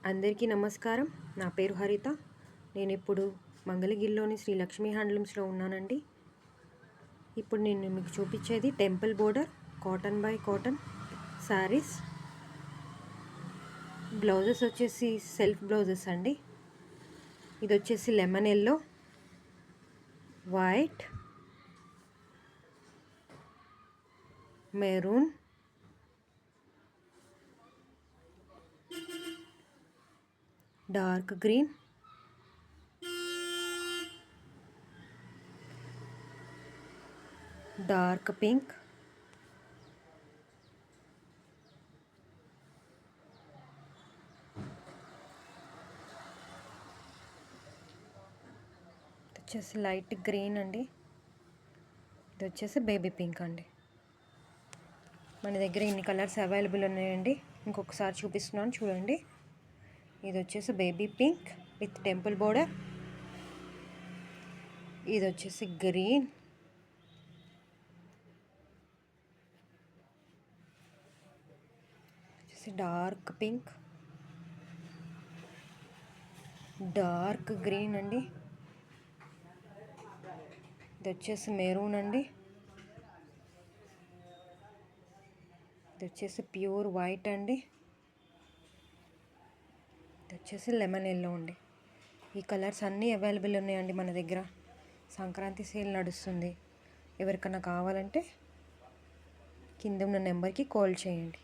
అందరికీ నమస్కారం. నా పేరు హరిత. నేను ఇప్పుడు మంగళగిరిలోని శ్రీ లక్ష్మీ హ్యాండ్లూమ్స్లో ఉన్నానండి. ఇప్పుడు నేను మీకు చూపించేది temple border cotton by cotton saris. Blouses వచ్చేసి సెల్ఫ్ బ్లౌజెస్ అండి. ఇది వచ్చేసి lemon yellow, white, maroon, dark green, dark pink, వచ్చేసి లైట్ గ్రీన్ అండి. ఇది వచ్చేసి బేబీ పింక్ అండి. మన దగ్గర ఇన్ని కలర్స్ అవైలబుల్ ఉన్నాయండి. ఇంకొకసారి చూపిస్తున్నాను చూడండి. ఇది వచ్చేసి baby pink with temple border. ఇది వచ్చేసి గ్రీన్, వచ్చేసి డార్క్ పింక్, డార్క్ గ్రీన్ అండి. ఇది వచ్చేసి మెరూన్ అండి. ఇది వచ్చేసి ప్యూర్ వైట్ అండి. ఇది వచ్చేసి లెమన్ ఎల్లో అండి. ఈ కలర్స్ అన్నీ అవైలబుల్ ఉన్నాయండి మన దగ్గర. సంక్రాంతి సేల్ నడుస్తుంది. ఎవరికైనా కావాలంటే కింద ఉన్న నెంబర్కి కాల్ చేయండి.